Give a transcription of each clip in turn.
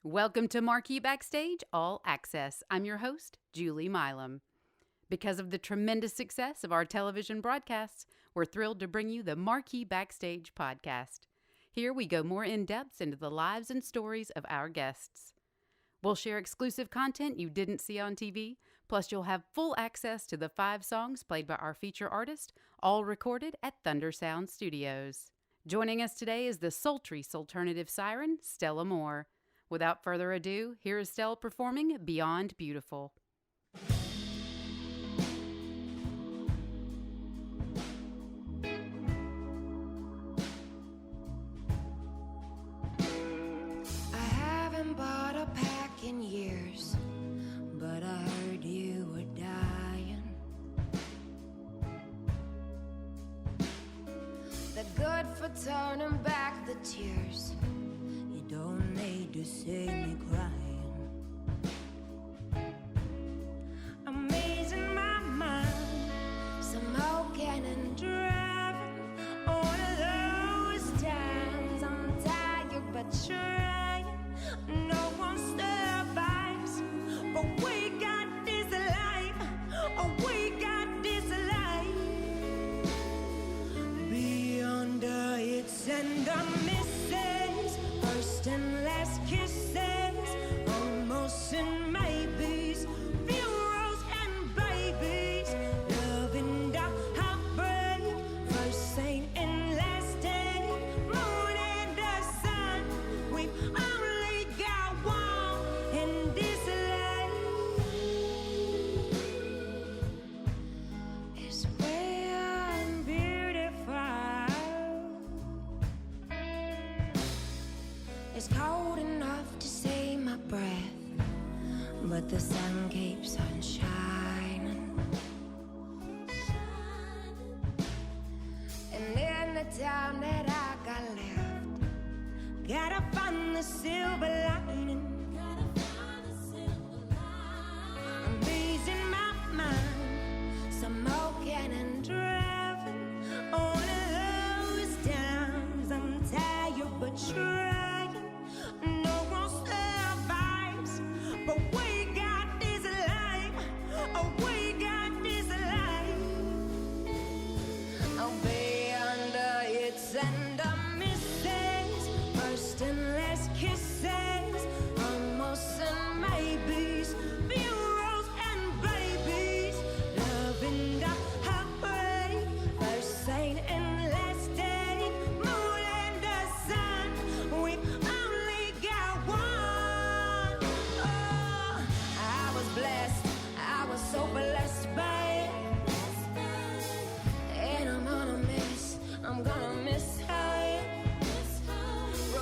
Welcome to Marquee Backstage, All Access. I'm your host, Julie Milam. Because of the tremendous success of our television broadcasts, we're thrilled to bring you the Marquee Backstage podcast. Here we go more in-depth into the lives and stories of our guests. We'll share exclusive content you didn't see on TV, plus you'll have full access to the 5 songs played by our feature artist, all recorded at Thunder Sound Studios. Joining us today is the sultry Sulternative siren, Stelle Amor. Without further ado, here is Stelle performing Beyond Beautiful. I haven't bought a pack in years, but I heard you were dying. The good for turning back the tears. You don't need to see me crying. I'm easing my mind, smoking and driving. All of those times I'm tired but trying. No one survives, but we got this life. Oh, we got this life. Beyond the hits and the misses, first and last kisses, almost and maybes, funerals and babies, loving the heartbreak, first saint and last day, moon and the sun. We've only got one in this life. It's beyond beautiful. It's cold enough to see my breath, but the sun keeps on shining. And in the time that I got left, gotta find the silver lining. I'm easing my mind, smoking and driving. All of those times I'm tired but trying. No one survives, but we got this life. Oh, we got this life. Oh, beyond the hits and the misses, first and last kisses, almost and maybes, funerals and babies, loving the heartbreak, first saint and last day, moon and the sun. We've only got one. Oh, I was blessed, I was so blessed by it, and I'm gonna miss her.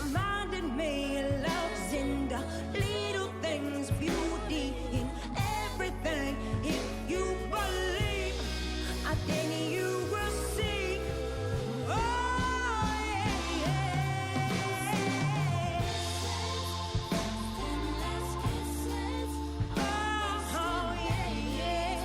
Reminded me love's in the little things, beauty in everything. If you believe, I think you will see. Oh, yeah, yeah. Oh, yeah, yeah.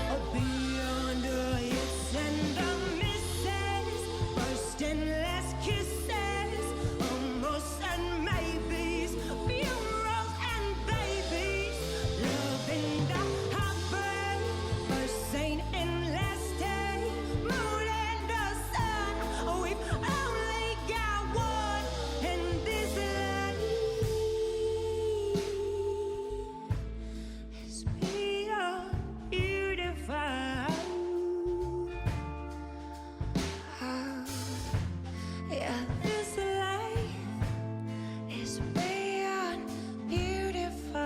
Oh, beyond the hits and the misses, first and last kisses, almost and maybes, funerals and babies, loving the heartbreak, first saint and last day, moon and the sun. We've only got one in this life. It's beyond beautiful. Yeah, this life is beyond beautiful.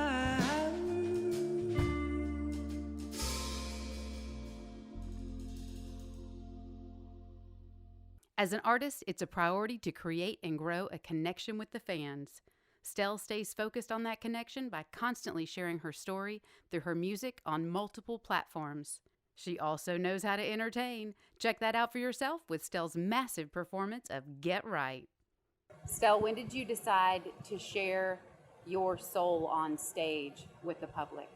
As an artist, it's a priority to create and grow a connection with the fans. Stelle stays focused on that connection by constantly sharing her story through her music on multiple platforms. She also knows how to entertain. Check that out for yourself with Stelle's massive performance of Get Right. Stelle, when did you decide to share your soul on stage with the public?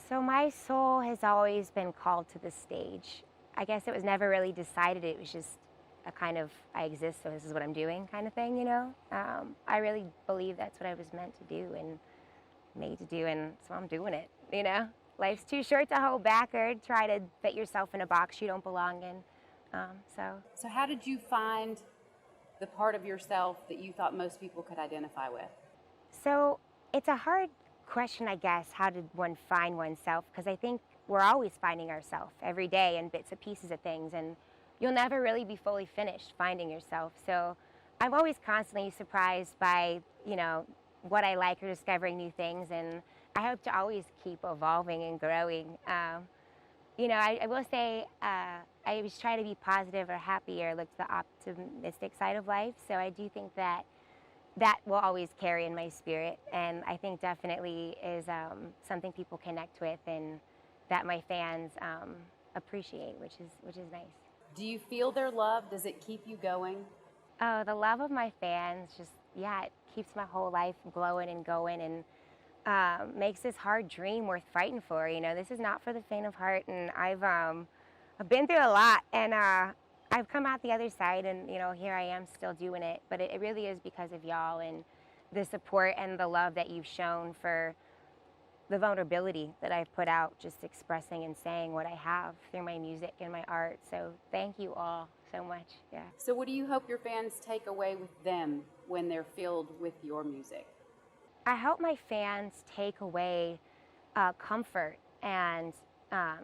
So my soul has always been called to the stage. I guess it was never really decided. It was just a kind of, I exist, so this is what I'm doing kind of thing, you know? I really believe that's what I was meant to do and made to do, and so I'm doing it, you know? Life's too short to hold back or try to fit yourself in a box you don't belong in. So how did you find the part of yourself that you thought most people could identify with? So it's a hard question, I guess, how did one find oneself? Because I think we're always finding ourselves every day in bits and pieces of things, and you'll never really be fully finished finding yourself. So I'm always constantly surprised by, you know, what I like or discovering new things, and I hope to always keep evolving and growing. You know, I will say I always try to be positive or happy or look to the optimistic side of life, so I do think that will always carry in my spirit, and I think definitely is something people connect with and that my fans appreciate, which is nice. Do you feel their love? Does it keep you going? Oh, the love of my fans, just, yeah, it keeps my whole life glowing and going, and makes this hard dream worth fighting for. You know, this is not for the faint of heart, and I've been through a lot, and I've come out the other side, and, you know, here I am still doing it. But it really is because of y'all and the support and the love that you've shown for the vulnerability that I've put out, just expressing and saying what I have through my music and my art. So thank you all so much. Yeah. So what do you hope your fans take away with them when they're filled with your music? I hope my fans take away comfort and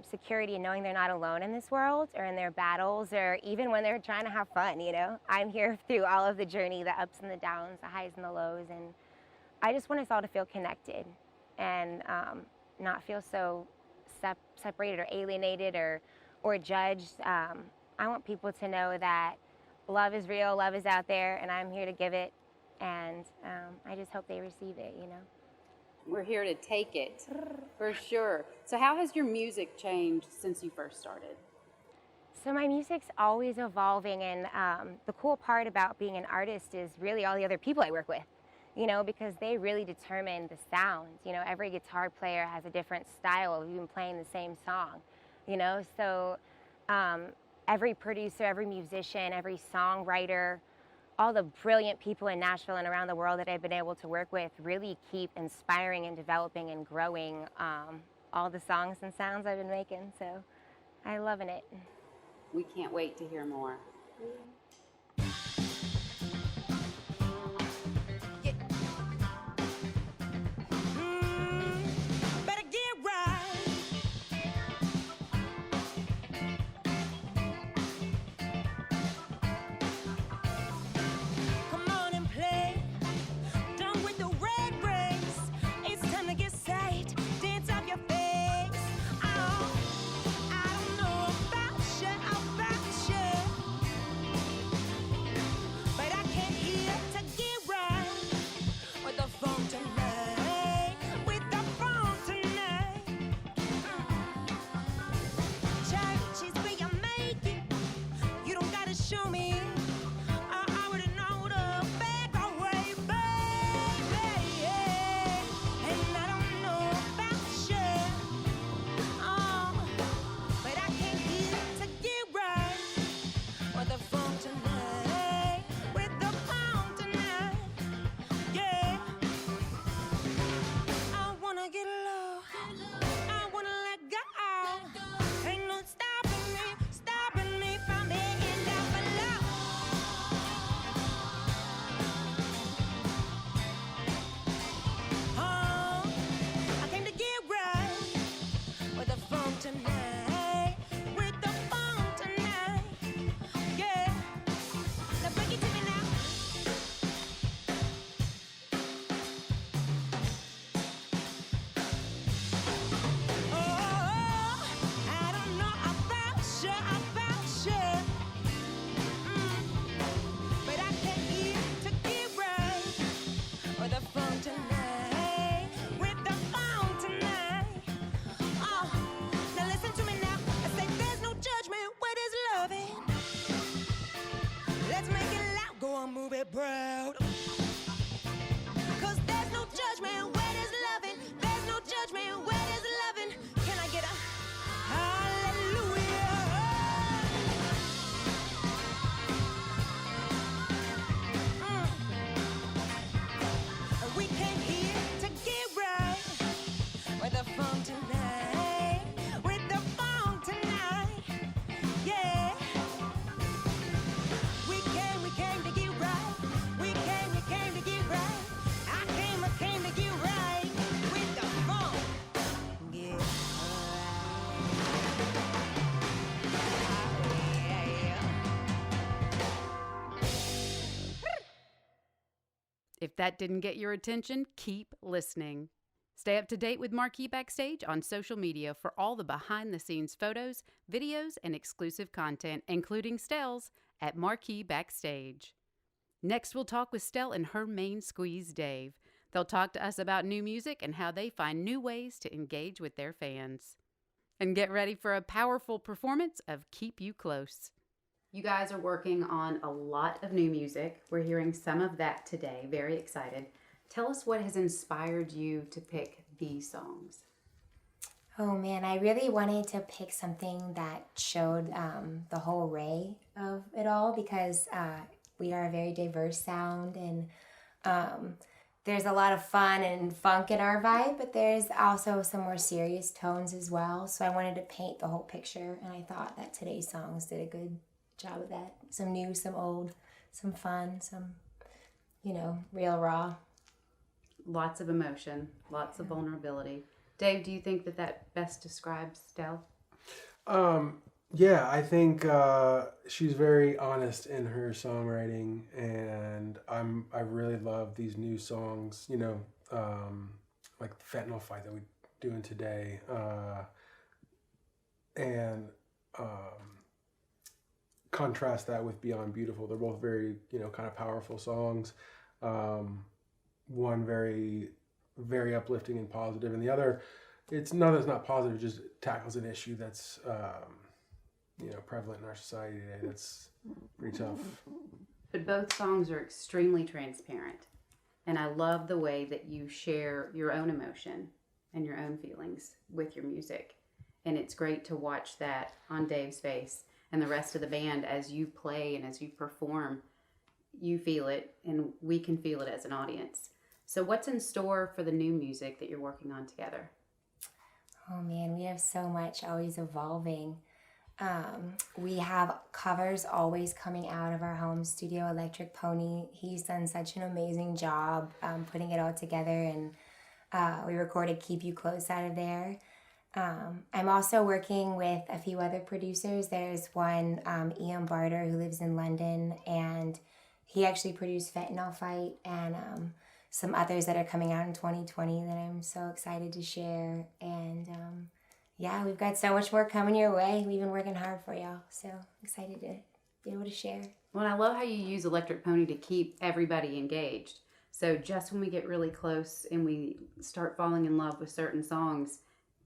security, and knowing they're not alone in this world or in their battles, or even when they're trying to have fun, you know. I'm here through all of the journey, the ups and the downs, the highs and the lows, and I just want us all to feel connected and not feel so separated or alienated or judged. I want people to know that love is real, love is out there, and I'm here to give it, and I just hope they receive it, you know. We're here to take it, for sure. So how has your music changed since you first started? So my music's always evolving, and the cool part about being an artist is really all the other people I work with, you know, because they really determine the sounds. You know, every guitar player has a different style of even playing the same song, you know. So every producer, every musician, every songwriter, all the brilliant people in Nashville and around the world that I've been able to work with really keep inspiring and developing and growing all the songs and sounds I've been making. So I'm loving it. We can't wait to hear more. Better get right. Come on and play. Done with the red race. It's time to get set. Dance off your face. Oh, I don't know about you, that didn't get your attention, keep listening. Stay up to date with Marquee Backstage on social media for all the behind-the-scenes photos, videos, and exclusive content, including Stelle's at Marquee Backstage. Next, we'll talk with Stelle and her main squeeze, Dave. They'll talk to us about new music and how they find new ways to engage with their fans. And get ready for a powerful performance of Keep You Close. You guys are working on a lot of new music. We're hearing some of that today. Very excited. Tell us what has inspired you to pick these songs. Oh man, I really wanted to pick something that showed the whole array of it all because we are a very diverse sound, and there's a lot of fun and funk in our vibe, but there's also some more serious tones as well. So I wanted to paint the whole picture, and I thought that today's songs did a good job of that. Some new, some old, some fun, some, real raw. Lots of emotion, lots of vulnerability. Dave, do you think that best describes Stelle? Yeah, I think she's very honest in her songwriting, and I really love these new songs, like the Fentanyl Fight that we're doing today, and contrast that with Beyond Beautiful. They're both very, kind of powerful songs. One very, very uplifting and positive, and the other, it's not positive, just tackles an issue that's prevalent in our society today. That's pretty tough. But both songs are extremely transparent, and I love the way that you share your own emotion and your own feelings with your music, and it's great to watch that on Dave's face and the rest of the band as you play and as you perform. You feel it, and we can feel it as an audience. So what's in store for the new music that you're working on together? Oh man, we have so much always evolving. We have covers always coming out of our home studio, Electric Pony. He's done such an amazing job putting it all together, and we recorded Keep You Close out of there. I'm also working with a few other producers. There's one, Ian Barter, who lives in London, and he actually produced Fentanyl Fight, and some others that are coming out in 2020 that I'm so excited to share. And yeah, we've got so much more coming your way. We've been working hard for y'all, so excited to be able to share. Well, I love how you use Electric Pony to keep everybody engaged. So just when we get really close and we start falling in love with certain songs,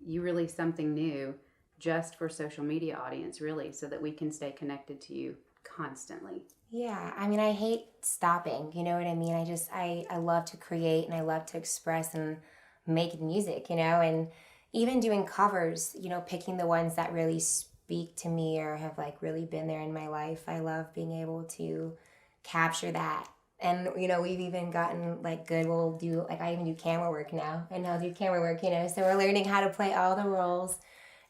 you release something new just for social media audience, really, so that we can stay connected to you constantly. Yeah, I mean, I hate stopping, you know what I mean? I love to create, and I love to express and make music, and even doing covers, picking the ones that really speak to me or have really been there in my life. I love being able to capture that. And, we've even gotten good. We'll do, I even do camera work now. I know I'll do camera work, so we're learning how to play all the roles.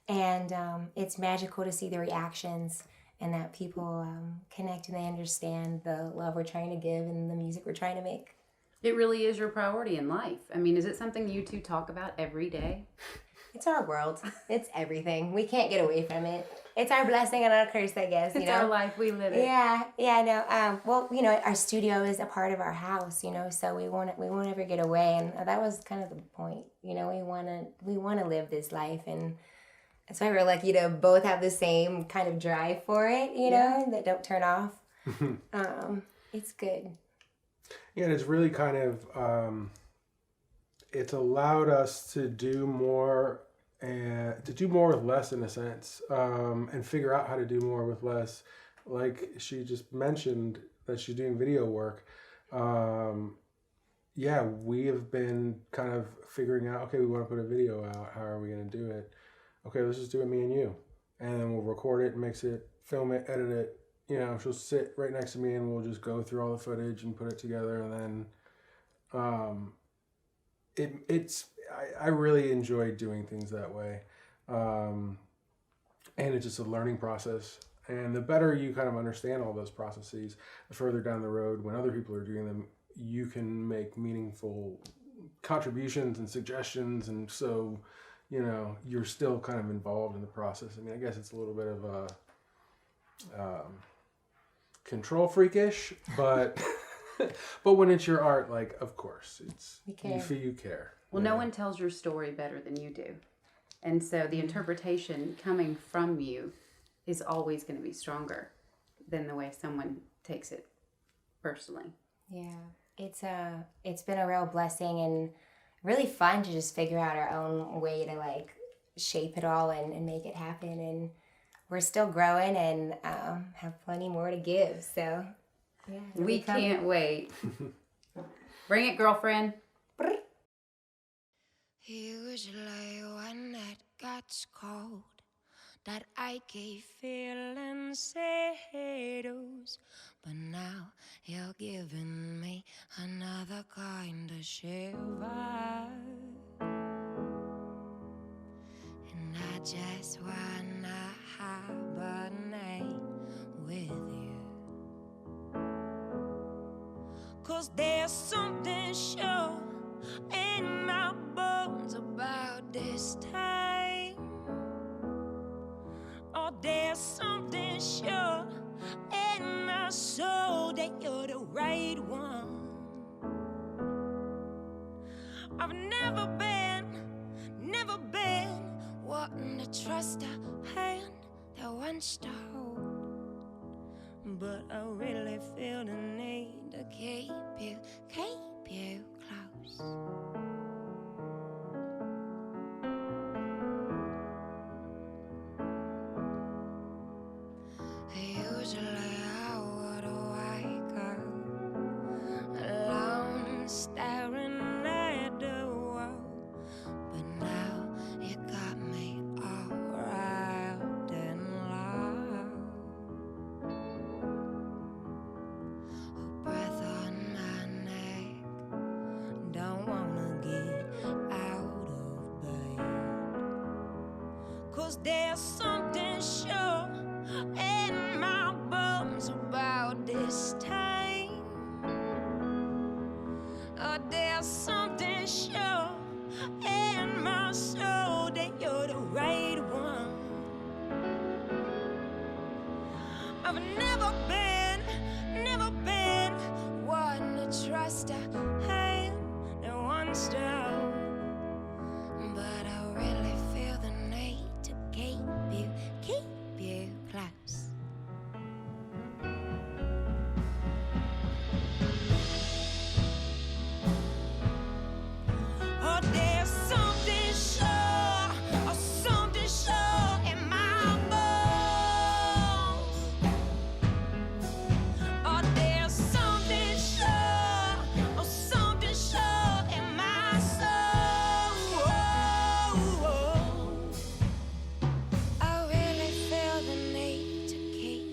And it's magical to see the reactions and that people connect and they understand the love we're trying to give and the music we're trying to make. It really is your priority in life. I mean, is it something you two talk about every day? It's our world. It's everything. We can't get away from it. It's our blessing and our curse, I guess. It's our life. We live it. Yeah, no. Well, our studio is a part of our house, so we won't ever get away, and that was kind of the point. We want to live this life, and that's why we're lucky to both have the same kind of drive for it, that don't turn off. It's good. Yeah, and it's really kind of it's allowed us to do more with less, in a sense, and figure out how to do more with less. Like she just mentioned that she's doing video work. Yeah, we have been kind of figuring out, okay, we want to put a video out. How are we going to do it? Okay, let's just do it, me and you. And then we'll record it, mix it, film it, edit it. She'll sit right next to me and we'll just go through all the footage and put it together. And then I really enjoy doing things that way. And it's just a learning process. And the better you kind of understand all those processes, the further down the road, when other people are doing them, you can make meaningful contributions and suggestions. And so, you're still kind of involved in the process. I mean, I guess it's a little bit of a control freakish, but But when it's your art, like, of course, it's You care. you care. Well, no one tells your story better than you do. And so the interpretation coming from you is always going to be stronger than the way someone takes it personally. Yeah, it's been a real blessing and really fun to just figure out our own way to like shape it all and make it happen. And we're still growing and have plenty more to give. So yeah, We can't wait. Bring it, girlfriend. Usually when it gets cold, that achy feeling settles. But now you're giving me another kind of shiver. And I just wanna hibernate with you. 'Cause there's something sure in my bones about this time. Oh, there's something sure in my soul that you're the right one. I've never been wanting to trust a hand that wants to hold. But I really feel the need to keep you close. Usually I would wake up alone, staring at the wall. But now you got me all wrapped in love. A breath on my neck, don't wanna get out of bed. 'Cause there's something sure in my bones about this time. Oh, there's something sure in my soul that you're the right one. I've never been one to trust a hand that wants to hold. But I really feel the need to keep you close. Oh, there's something sure in my bones. Oh, there's something sure in my soul. I really feel the need to keep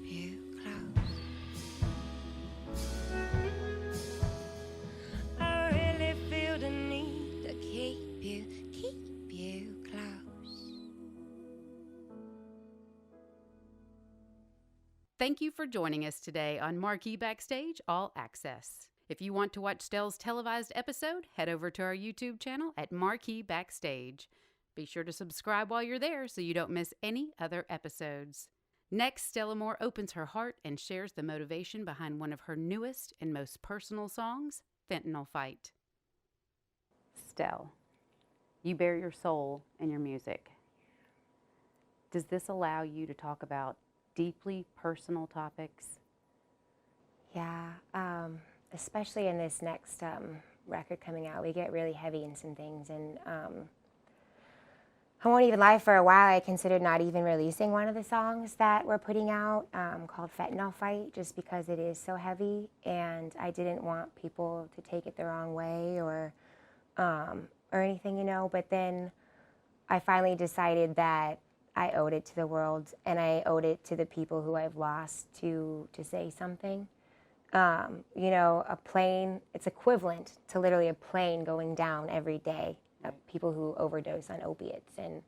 you close. I really feel the need to keep you close. Thank you for joining us today on Marquee Backstage All Access. If you want to watch Stelle's televised episode, head over to our YouTube channel at Marquee Backstage. Be sure to subscribe while you're there so you don't miss any other episodes. Next, Stelle Amor opens her heart and shares the motivation behind one of her newest and most personal songs, Fentanyl Fight. Stelle, you bear your soul in your music. Does this allow you to talk about deeply personal topics? Yeah, especially in this next record coming out, we get really heavy in some things, and I won't even lie, for a while I considered not even releasing one of the songs that we're putting out called Fentanyl Fight, just because it is so heavy, and I didn't want people to take it the wrong way or anything, you know. But then I finally decided that I owed it to the world, and I owed it to the people who I've lost to say something. You know, a plane, it's equivalent to literally a plane going down every day. People who overdose on opiates. And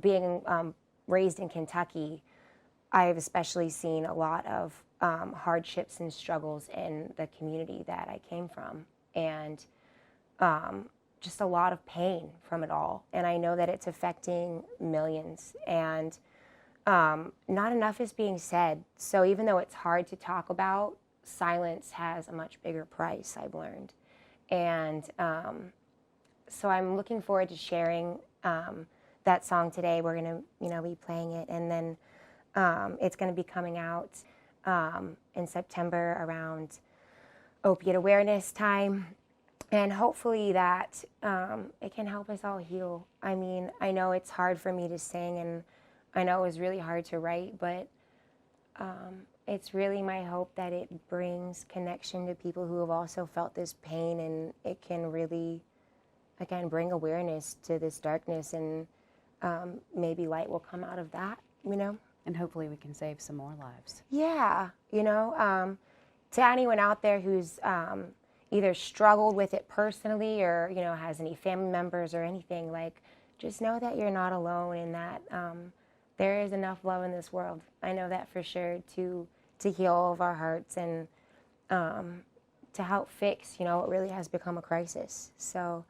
being raised in Kentucky, I've especially seen a lot of hardships and struggles in the community that I came from, and just a lot of pain from it all. And I know that it's affecting millions. And not enough is being said. So even though it's hard to talk about, silence has a much bigger price, I've learned. And so I'm looking forward to sharing that song today. We're going to, be playing it. And then it's going to be coming out in September around opiate awareness time. And hopefully that it can help us all heal. I mean, I know it's hard for me to sing, and I know it was really hard to write, but it's really my hope that it brings connection to people who have also felt this pain, and it can really, again, bring awareness to this darkness, and maybe light will come out of that, And hopefully we can save some more lives. Yeah, to anyone out there who's either struggled with it personally or, has any family members or anything, like, just know that you're not alone, and that there is enough love in this world. I know that for sure, to heal all of our hearts and to help fix, what really has become a crisis. So,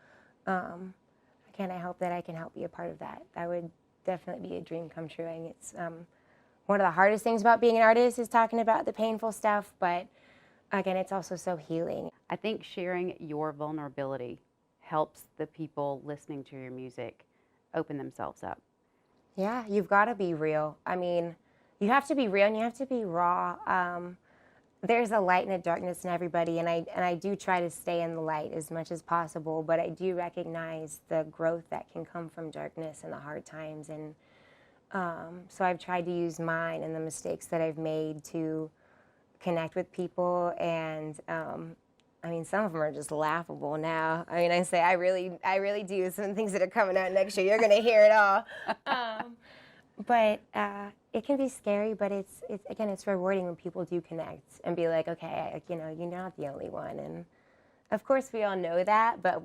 again, I hope that I can help be a part of that. That would definitely be a dream come true. I mean, it's one of the hardest things about being an artist is talking about the painful stuff, but again, it's also so healing. I think sharing your vulnerability helps the people listening to your music open themselves up. Yeah, you've got to be real. I mean, you have to be real and you have to be raw. There's a light and a darkness in everybody, and I do try to stay in the light as much as possible, but I do recognize the growth that can come from darkness and the hard times. And so I've tried to use mine and the mistakes that I've made to connect with people, and I mean, some of them are just laughable now. I mean, I say I really do. Some things that are coming out next year, you're gonna hear it all. But it can be scary, but it's rewarding when people do connect and be like, okay, you're not the only one. And of course, we all know that, but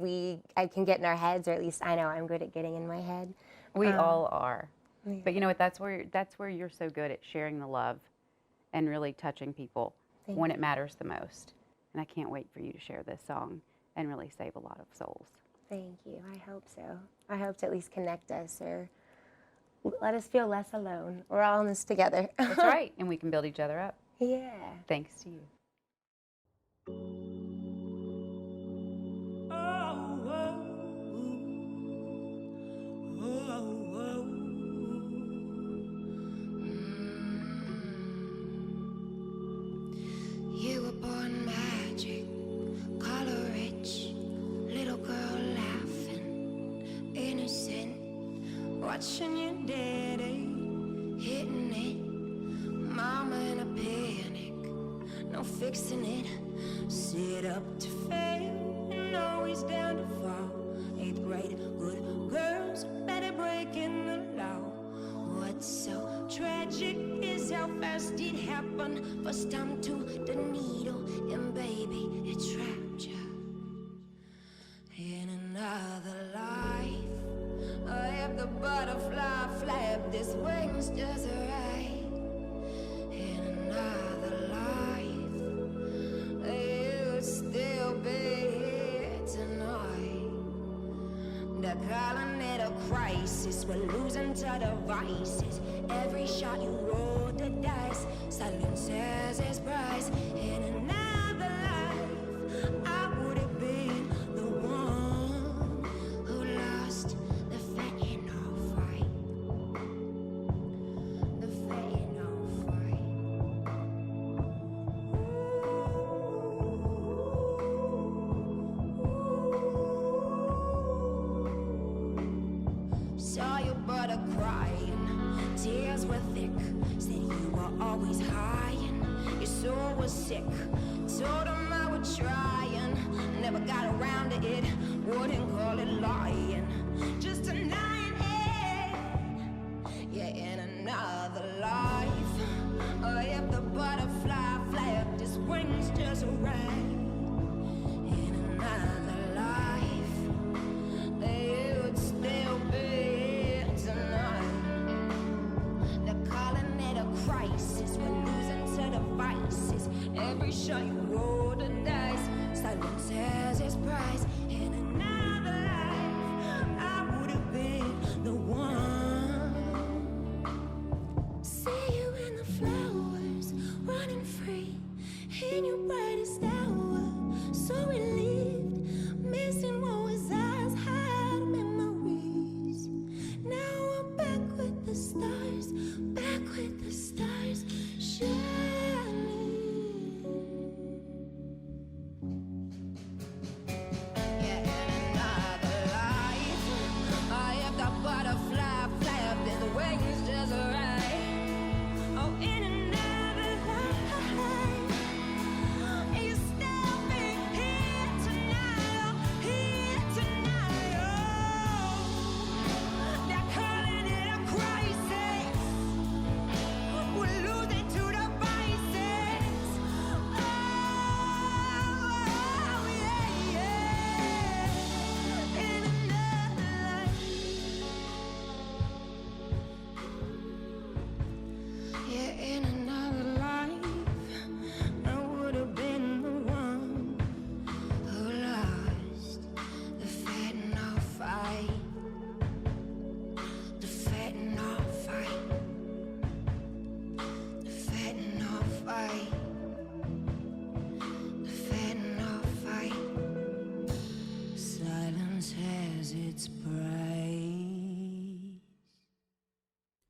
I can get in our heads, or at least I know I'm good at getting in my head. We all are. Yeah. But you know what? That's where you're so good at sharing the love and really touching people when it matters the most. And I can't wait for you to share this song and really save a lot of souls. Thank you. I hope so. I hope to at least connect us or let us feel less alone. We're all in this together. That's right. And we can build each other up. Yeah. Thanks to you. You were born magic, color rich, little girl laughing, innocent, watching your daddy hitting it, mama in a panic, no fixing it, set up to fail and always down to fall. 8th grade, good girls, better breaking the law. What's so tragic is how fast it happened. First time to the needle, and baby, it trapped you. In another life, I have the butterfly flap, this wings just right. In another life, you'd still be here tonight. The colonnade of crisis, we're losing to devices. Every shot you roll the dice, silence has its price. In another life, I would have been the one who lost the final fight. The final fight. Saw your brother crying, tears were thick. Said you were always hiding, your soul was sick. Told him I would try and never got around to it. Wouldn't call it lying, just denying it. Yeah, in another life, if the butterfly flapped his wings just right. In another life, you'd still be tonight. The colonnade of crisis, we're losing to devices. Every shot you roll the dice, silence has its price. In another life, I would have been the one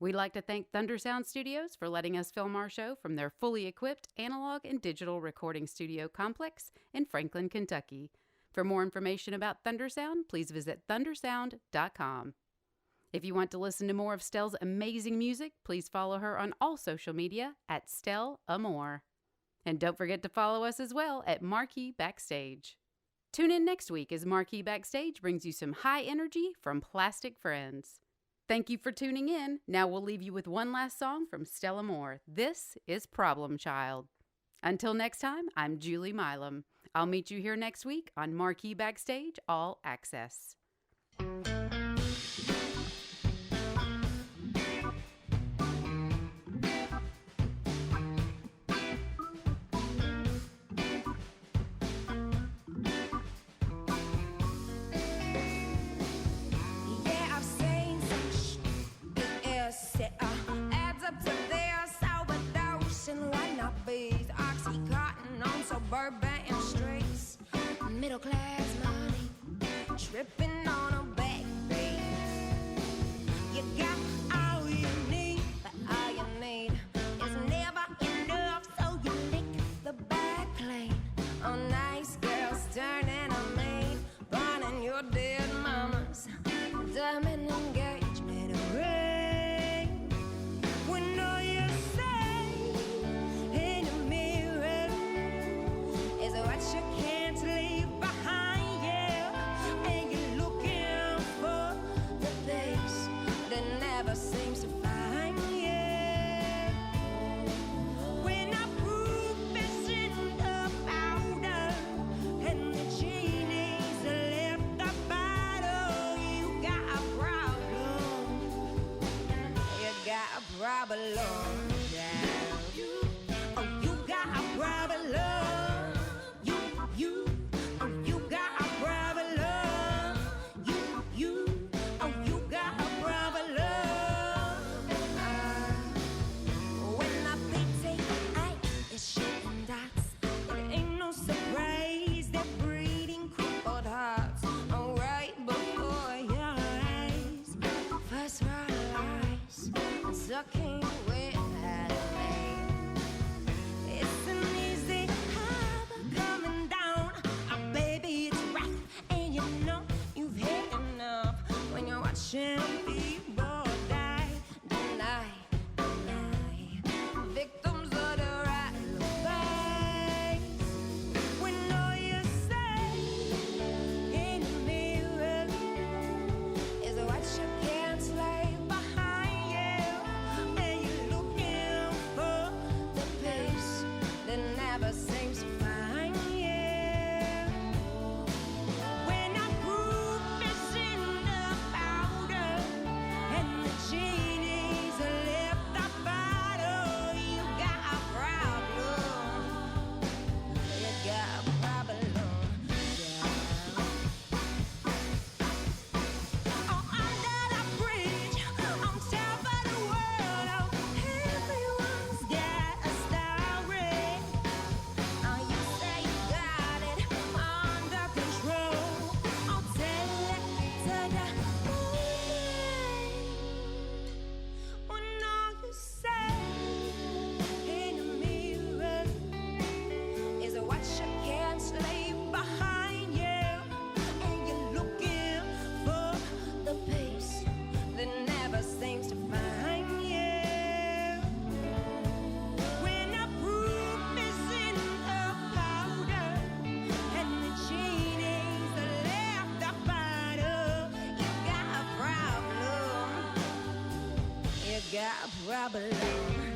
We'd like to thank Thunder Sound Studios for letting us film our show from their fully equipped analog and digital recording studio complex in Franklin, Kentucky. For more information about Thunder Sound, please visit thundersound.com. If you want to listen to more of Stelle's amazing music, please follow her on all social media at Stelle Amor. And don't forget to follow us as well at Marquee Backstage. Tune in next week as Marquee Backstage brings you some high energy from Plastic Friends. Thank you for tuning in. Now we'll leave you with one last song from Stelle Amor. This is Problem Child. Until next time, I'm Julie Milam. I'll meet you here next week on Marquee Backstage All Access. Burbank streets, middle class money, tripping on a backbeat. You got all you need, but all you need is never enough. So you lick the back lane on nice girls turning on me, burning your dead mama's diamond engagement ring. When all you say in the mirror is what you can't leave behind you, and you're looking for the place that never seems to find you. When our proof is in the powder and the genie's left the bottle, you got a problem. You got a problem. Sucking with it's an easy harbor coming down. Baby, it's rough, and you know you've had enough when you're watching people die. Victims of the right advice. When all you say in the mirror is what you can't leave behind you, and you're looking for the peace that never seems to find you. When our proof is in the powder and the genie's left the bottle, you got a problem. You got a problem. Under the bridge, on top of the world, everyone's got a story. You say you got it under control. I'll tell it to the wind. When all you say in the mirror is what you can't leave behind you, and you're looking for the peace that never seems to find you. When the proof is in the powder and the genie's left the bottle, you got a problem. You got a problem.